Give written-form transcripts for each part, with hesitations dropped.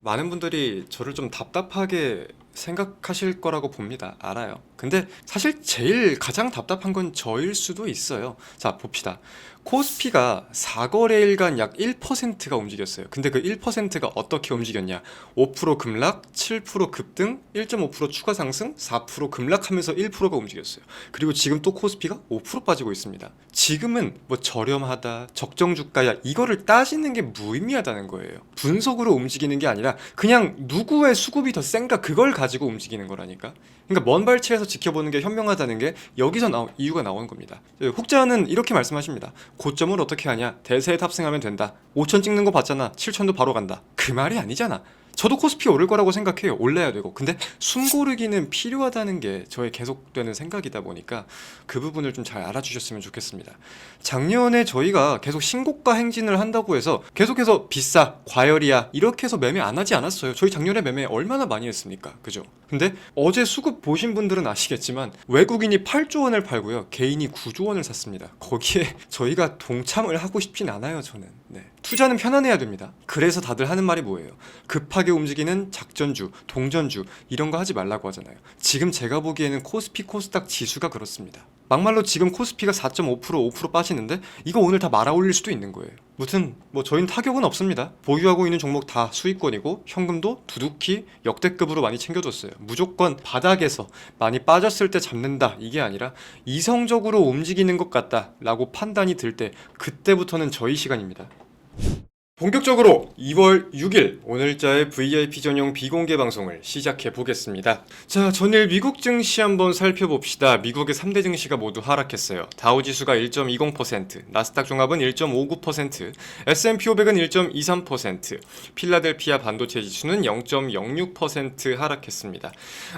많은 분들이 저를 좀 답답하게 생각하실 거라고 봅니다. 알아요. 근데 사실 제일 가장 답답한 건 저일 수도 있어요. 자, 봅시다. 코스피가 4거래일간 약 1%가 움직였어요. 근데 그 1%가 어떻게 움직였냐? 5% 급락, 7% 급등, 1.5% 추가 상승, 4% 급락하면서 1%가 움직였어요. 그리고 지금 또 코스피가 5% 빠지고 있습니다. 지금은 뭐 저렴하다, 적정 주가야 이거를 따지는 게 무의미하다는 거예요. 분석으로 움직이는 게 아니라 그냥 누구의 수급이 더 센가 그걸 가지고 움직이는 거라니까. 그러니까 먼 발치에서 지켜보는 게 현명하다는 게 여기서 이유가 나오는 겁니다. 혹자는 이렇게 말씀하십니다. 고점을 어떻게 하냐? 대세에 탑승하면 된다. 5천 찍는 거 봤잖아. 7천도 바로 간다. 그 말이 아니잖아. 저도 코스피 오를 거라고 생각해요. 올라야 되고. 근데 숨 고르기는 필요하다는 게 저의 계속되는 생각이다 보니까 그 부분을 좀 잘 알아주셨으면 좋겠습니다. 작년에 저희가 계속 신고가 행진을 한다고 해서 계속해서 비싸, 과열이야 이렇게 해서 매매 안 하지 않았어요. 저희 작년에 매매 얼마나 많이 했습니까? 그죠? 근데 어제 수급 보신 분들은 아시겠지만 외국인이 8조 원을 팔고요. 개인이 9조 원을 샀습니다. 거기에 저희가 동참을 하고 싶진 않아요, 저는. 네. 투자는 편안해야 됩니다. 그래서 다들 하는 말이 뭐예요? 급하게 움직이는 작전주, 동전주 이런 거 하지 말라고 하잖아요. 지금 제가 보기에는 코스피 코스닥 지수가 그렇습니다. 막말로 지금 코스피가 4.5% 5% 빠지는데 이거 오늘 다 말아 올릴 수도 있는 거예요. 무튼 뭐 저희는 타격은 없습니다. 보유하고 있는 종목 다 수익권이고 현금도 두둑히 역대급으로 많이 챙겨뒀어요. 무조건 바닥에서 많이 빠졌을 때 잡는다 이게 아니라 이성적으로 움직이는 것 같다라고 판단이 들 때 그때부터는 저희 시간입니다. 본격적으로 2월 6일 오늘자의 VIP 전용 비공개 방송을 시작해 보겠습니다. 자, 전일 미국 증시 한번 살펴봅시다. 미국의 3대 증시가 모두 하락했어요. 다우지수가 1.20%, 나스닥 종합은 1.59%, S&P 500은 1.23%, 필라델피아 반도체 지수는 0.06% 하락했습니다.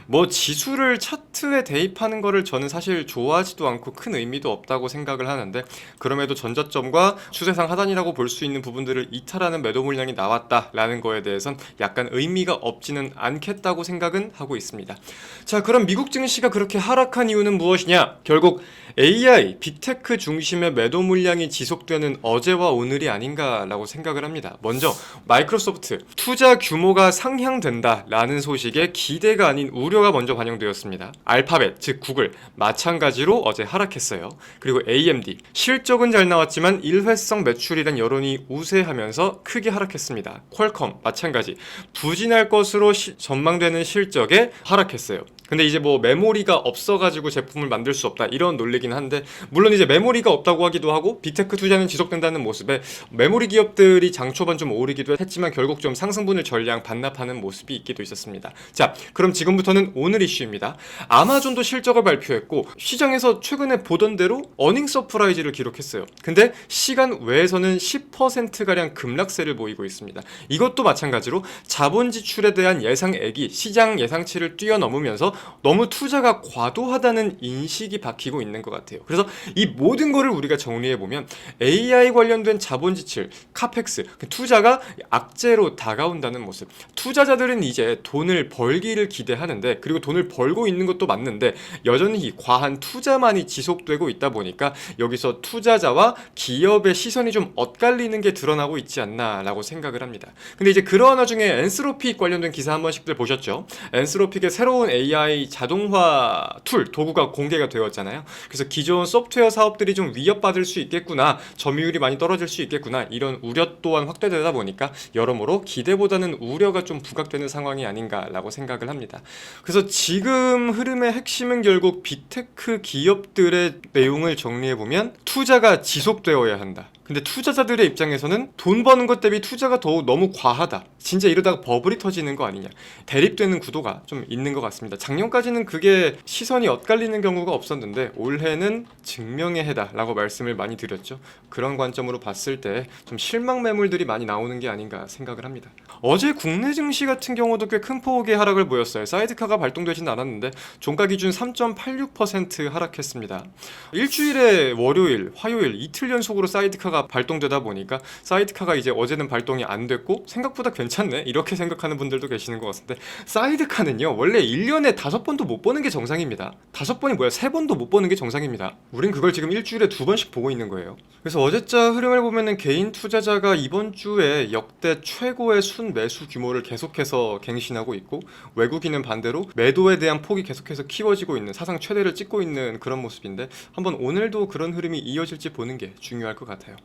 뭐 지수를 차트에 대입하는 거를 저는 사실 좋아하지도 않고 큰 의미도 없다고 생각을 하는데 그럼에도 전저점과 추세상 하단이라고 볼 수 있는 부분들을 이탈하는 매도 물량이 나왔다라는 거에 대해선 약간 의미가 없지는 않겠다고 생각은 하고 있습니다. 자, 그럼 미국 증시가 그렇게 하락한 이유는 무엇이냐? 결국 AI, 빅테크 중심의 매도 물량이 지속되는 어제와 오늘이 아닌가라고 생각을 합니다. 먼저 마이크로소프트 투자 규모가 상향된다라는 소식에 기대가 아닌 우려가 먼저 반영되었습니다. 알파벳, 즉 구글 마찬가지로 어제 하락했어요. 그리고 AMD 실적은 잘 나왔지만 일회성 매출에 대한 여론이 우세하면서 크게 하락했습니다. 퀄컴 마찬가지 부진할 것으로 전망되는 실적에 하락했어요. 근데 이제 뭐 메모리가 없어가지고 제품을 만들 수 없다 이런 논리긴 한데 물론 이제 메모리가 없다고 하기도 하고 빅테크 투자는 지속된다는 모습에 메모리 기업들이 장 초반 좀 오르기도 했지만 결국 좀 상승분을 전량 반납하는 모습이 있기도 있었습니다. 자, 그럼 지금부터는 오늘 이슈입니다. 아마존도 실적을 발표했고 시장에서 최근에 보던 대로 어닝 서프라이즈를 기록했어요. 근데 시간 외에서는 10%가량 급락세를 보이고 있습니다. 이것도 마찬가지로 자본 지출에 대한 예상액이 시장 예상치를 뛰어넘으면서 너무 투자가 과도하다는 인식이 박히고 있는 것 같아요. 그래서 이 모든 거를 우리가 정리해보면 AI 관련된 자본 지출, 카펙스, 투자가 악재로 다가온다는 모습. 투자자들은 이제 돈을 벌기를 기대하는데 그리고 돈을 벌고 있는 것도 맞는데 여전히 이 과한 투자만이 지속되고 있다 보니까 여기서 투자자와 기업의 시선이 좀 엇갈리는 게 드러나고 있지 않나라고 생각을 합니다. 근데 이제 그러한 와중에 엔스로픽 관련된 기사 한 번씩들 보셨죠? 엔스로픽의 새로운 AI 자동화 툴 도구가 공개가 되었잖아요. 그래서 기존 소프트웨어 사업들이 좀 위협받을 수 있겠구나, 점유율이 많이 떨어질 수 있겠구나 이런 우려 또한 확대되다 보니까 여러모로 기대보다는 우려가 좀 부각되는 상황이 아닌가라고 생각을 합니다. 그래서 지금 흐름의 핵심은 결국 빅테크 기업들의 내용을 정리해보면 투자가 지속되어야 한다. 근데 투자자들의 입장에서는 돈 버는 것 대비 투자가 더욱 너무 과하다. 진짜 이러다가 버블이 터지는 거 아니냐. 대립되는 구도가 좀 있는 것 같습니다. 작년까지는 그게 시선이 엇갈리는 경우가 없었는데 올해는 증명의 해다라고 말씀을 많이 드렸죠. 그런 관점으로 봤을 때 좀 실망 매물들이 많이 나오는 게 아닌가 생각을 합니다. 어제 국내 증시 같은 경우도 꽤 큰 폭의 하락을 보였어요. 사이드카가 발동되진 않았는데 종가 기준 3.86% 하락했습니다. 일주일에 월요일, 화요일 이틀 연속으로 사이드카가 사이드카가 발동되다 보니까 사이드카가 이제 어제는 발동이 안 됐고 생각보다 괜찮네 이렇게 생각하는 분들도 계시는 것 같은데, 사이드카는요 원래 1년에 5번도 못 보는 게 정상입니다. 5번이 뭐야, 3번도 못 보는 게 정상입니다. 우린 그걸 지금 일주일에 2번씩 보고 있는 거예요. 그래서 어제자 흐름을 보면은 개인 투자자가 이번 주에 역대 최고의 순매수 규모를 계속해서 갱신하고 있고, 외국인은 반대로 매도에 대한 폭이 계속해서 키워지고 있는, 사상 최대를 찍고 있는 그런 모습인데, 한번 오늘도 그런 흐름이 이어질지 보는 게 중요할 것 같아요.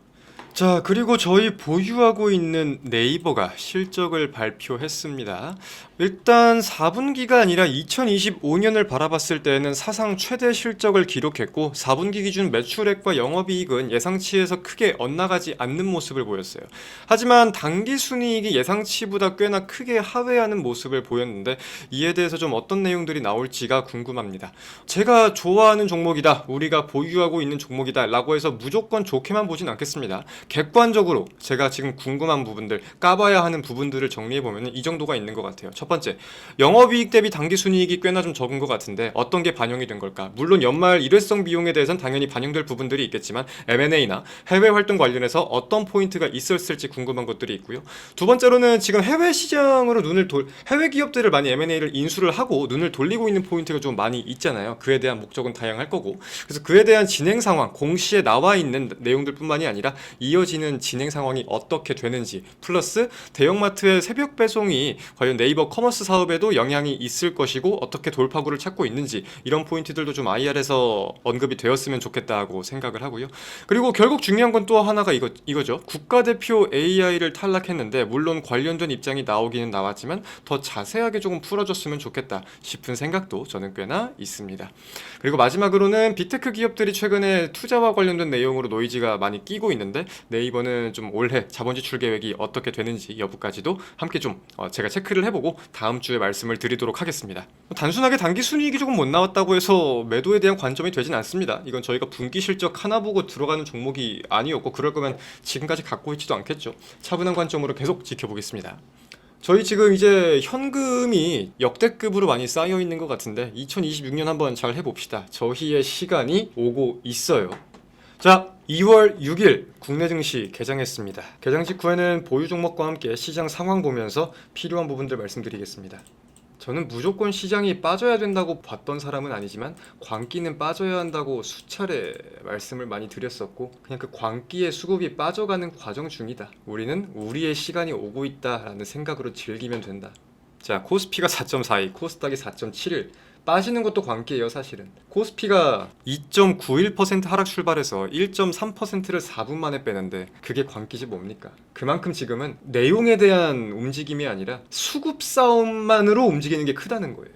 자, 그리고 저희 보유하고 있는 네이버가 실적을 발표했습니다. 일단 4분기가 아니라 2025년을 바라봤을 때는 사상 최대 실적을 기록했고, 4분기 기준 매출액과 영업이익은 예상치에서 크게 엇나가지 않는 모습을 보였어요. 하지만 당기순이익이 예상치보다 꽤나 크게 하회하는 모습을 보였는데, 이에 대해서 좀 어떤 내용들이 나올지가 궁금합니다. 제가 좋아하는 종목이다, 우리가 보유하고 있는 종목이다 라고 해서 무조건 좋게만 보진 않겠습니다. 객관적으로 제가 지금 궁금한 부분들, 까봐야 하는 부분들을 정리해보면 이 정도가 있는 것 같아요. 첫 번째, 영업이익 대비 당기순이익이 꽤나 좀 적은 것 같은데 어떤 게 반영이 된 걸까? 물론 연말 일회성 비용에 대해서는 당연히 반영될 부분들이 있겠지만, M&A나 해외 활동 관련해서 어떤 포인트가 있었을지 궁금한 것들이 있고요. 두 번째로는 지금 해외 시장으로 해외 기업들을 많이 M&A를 인수를 하고 눈을 돌리고 있는 포인트가 좀 많이 있잖아요. 그에 대한 목적은 다양할 거고, 그래서 그에 대한 진행 상황, 공시에 나와 있는 내용들 뿐만이 아니라 이어지는 진행 상황이 어떻게 되는지, 플러스 대형마트의 새벽 배송이 과연 네이버 커머스 사업에도 영향이 있을 것이고 어떻게 돌파구를 찾고 있는지, 이런 포인트들도 좀 IR에서 언급이 되었으면 좋겠다고 생각을 하고요. 그리고 결국 중요한 건 또 하나가 이거죠. 국가대표 AI를 탈락했는데, 물론 관련된 입장이 나오기는 나왔지만 더 자세하게 조금 풀어줬으면 좋겠다 싶은 생각도 저는 꽤나 있습니다. 그리고 마지막으로는 빅테크 기업들이 최근에 투자와 관련된 내용으로 노이즈가 많이 끼고 있는데, 네이버는 좀 올해 자본 지출 계획이 어떻게 되는지 여부까지도 함께 좀 제가 체크를 해보고 다음 주에 말씀을 드리도록 하겠습니다. 단순하게 단기 순이익이 조금 못 나왔다고 해서 매도에 대한 관점이 되진 않습니다. 이건 저희가 분기 실적 하나 보고 들어가는 종목이 아니었고, 그럴 거면 지금까지 갖고 있지도 않겠죠. 차분한 관점으로 계속 지켜보겠습니다. 저희 지금 이제 현금이 역대급으로 많이 쌓여 있는 것 같은데, 2026년 한번 잘 해봅시다. 저희의 시간이 오고 있어요. 자, 2월 6일 국내 증시 개장했습니다. 개장 직후에는 보유 종목과 함께 시장 상황 보면서 필요한 부분들 말씀드리겠습니다. 저는 무조건 시장이 빠져야 된다고 봤던 사람은 아니지만, 광기는 빠져야 한다고 수차례 말씀을 많이 드렸었고, 그냥 그 광기의 수급이 빠져가는 과정 중이다, 우리는 우리의 시간이 오고 있다라는 생각으로 즐기면 된다. 자, 코스피가 4.42, 코스닥이 4.71, 빠지는 것도 광기예요. 사실은 코스피가 2.91% 하락 출발해서 1.3%를 4분 만에 빼는데 그게 광기지 뭡니까? 그만큼 지금은 내용에 대한 움직임이 아니라 수급 싸움만으로 움직이는 게 크다는 거예요.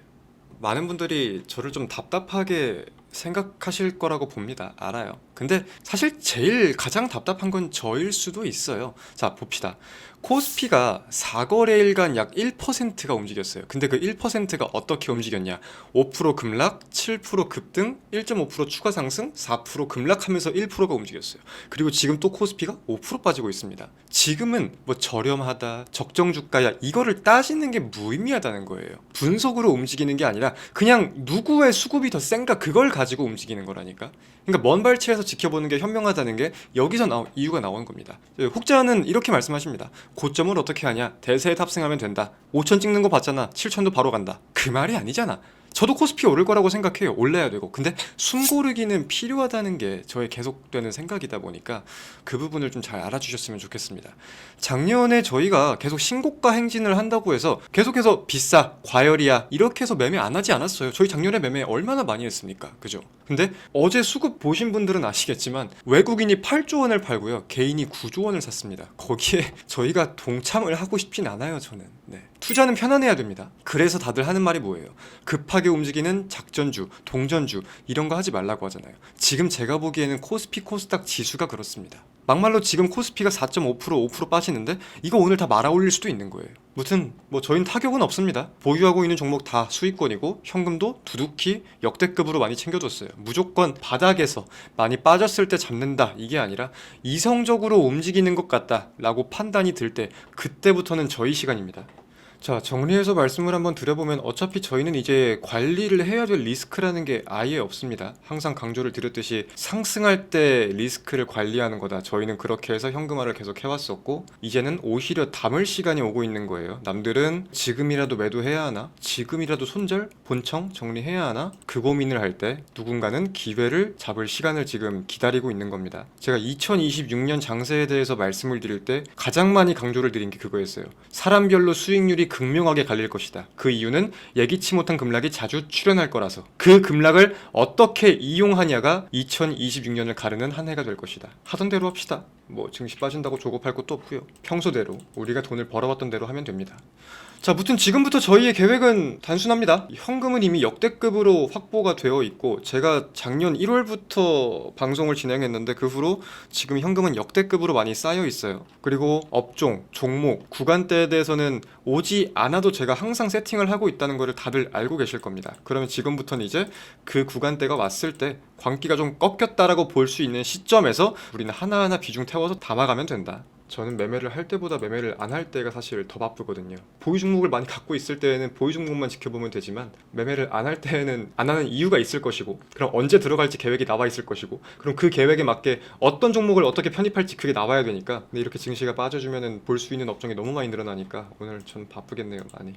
많은 분들이 저를 좀 답답하게 생각하실 거라고 봅니다. 알아요. 근데 사실 가장 답답한 건 저일 수도 있어요. 자, 봅시다. 코스피가 4거래일간 약 1%가 움직였어요. 근데 그 1%가 어떻게 움직였냐? 5% 급락, 7% 급등, 1.5% 추가 상승, 4% 급락하면서 1%가 움직였어요. 그리고 지금 또 코스피가 5% 빠지고 있습니다. 지금은 뭐 저렴하다, 적정 주가야, 이거를 따지는 게 무의미하다는 거예요. 분석으로 움직이는 게 아니라 그냥 누구의 수급이 더 센가, 그걸 가지고 움직이는 거라니까. 그러니까 먼 발치에서 지켜보는 게 현명하다는 게 여기서 이유가 나오는 겁니다. 혹자는 이렇게 말씀하십니다. 고점을 어떻게 하냐? 대세에 탑승하면 된다. 5천 찍는 거 봤잖아. 7천도 바로 간다. 그 말이 아니잖아. 저도 코스피 오를 거라고 생각해요. 올라야 되고. 근데 숨고르기는 필요하다는 게 저의 계속되는 생각이다 보니까 그 부분을 좀 잘 알아주셨으면 좋겠습니다. 작년에 저희가 계속 신고가 행진을 한다고 해서 계속해서 비싸, 과열이야 이렇게 해서 매매 안 하지 않았어요. 저희 작년에 매매 얼마나 많이 했습니까? 그죠? 근데 어제 수급 보신 분들은 아시겠지만 외국인이 8조 원을 팔고요, 개인이 9조 원을 샀습니다. 거기에 저희가 동참을 하고 싶진 않아요. 저는. 네. 투자는 편안해야 됩니다. 그래서 다들 하는 말이 뭐예요? 급하게 움직이는 작전주, 동전주 이런 거 하지 말라고 하잖아요. 지금 제가 보기에는 코스피, 코스닥 지수가 그렇습니다. 막말로 지금 코스피가 4.5%, 5% 빠지는데 이거 오늘 다 말아 올릴 수도 있는 거예요. 무튼 뭐 저희는 타격은 없습니다. 보유하고 있는 종목 다 수익권이고 현금도 두둑히 역대급으로 많이 챙겨줬어요. 무조건 바닥에서 많이 빠졌을 때 잡는다 이게 아니라 이성적으로 움직이는 것 같다 라고 판단이 들 때, 그때부터는 저희 시간입니다. 자, 정리해서 말씀을 한번 드려보면 어차피 저희는 이제 관리를 해야 될 리스크라는 게 아예 없습니다. 항상 강조를 드렸듯이 상승할 때 리스크를 관리하는 거다. 저희는 그렇게 해서 현금화를 계속 해왔었고, 이제는 오히려 담을 시간이 오고 있는 거예요. 남들은 지금이라도 매도해야 하나? 지금이라도 손절? 본청? 정리해야 하나? 그 고민을 할 때 누군가는 기회를 잡을 시간을 지금 기다리고 있는 겁니다. 제가 2026년 장세에 대해서 말씀을 드릴 때 가장 많이 강조를 드린 게 그거였어요. 사람별로 수익률이 극명하게 갈릴 것이다. 그 이유는 예기치 못한 급락이 자주 출현할 거라서 그 급락을 어떻게 이용하냐가 2026년을 가르는 한 해가 될 것이다. 하던 대로 합시다. 뭐 증시 빠진다고 조급할 것도 없고요. 평소대로 우리가 돈을 벌어왔던 대로 하면 됩니다. 자, 무튼 지금부터 저희의 계획은 단순합니다. 현금은 이미 역대급으로 확보가 되어 있고, 제가 작년 1월부터 방송을 진행했는데 그 후로 지금 현금은 역대급으로 많이 쌓여 있어요. 그리고 업종, 종목, 구간대에 대해서는 오지 않아도 제가 항상 세팅을 하고 있다는 것을 다들 알고 계실 겁니다. 그러면 지금부터는 이제 그 구간대가 왔을 때 광기가 좀 꺾였다라고 볼 수 있는 시점에서 우리는 하나하나 비중 태워서 담아가면 된다. 저는 매매를 할 때보다 매매를 안 할 때가 사실 더 바쁘거든요. 보유 종목을 많이 갖고 있을 때에는 보유 종목만 지켜보면 되지만, 매매를 안 할 때에는 안 하는 이유가 있을 것이고, 그럼 언제 들어갈지 계획이 나와 있을 것이고, 그럼 그 계획에 맞게 어떤 종목을 어떻게 편입할지 그게 나와야 되니까. 근데 이렇게 증시가 빠져주면은 볼 수 있는 업종이 너무 많이 늘어나니까 오늘 전 바쁘겠네요, 많이.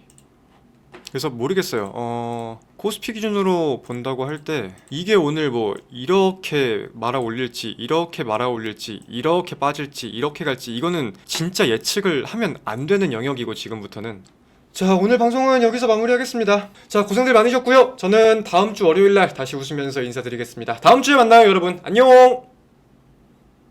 그래서 모르겠어요. 코스피 기준으로 본다고 할 때 이게 오늘 뭐 이렇게 말아 올릴지, 이렇게 말아 올릴지, 이렇게 빠질지, 이렇게 갈지, 이거는 진짜 예측을 하면 안 되는 영역이고, 지금부터는. 자, 오늘 방송은 여기서 마무리하겠습니다. 자, 고생들 많으셨고요. 저는 다음 주 월요일 날 다시 웃으면서 인사드리겠습니다. 다음 주에 만나요, 여러분. 안녕.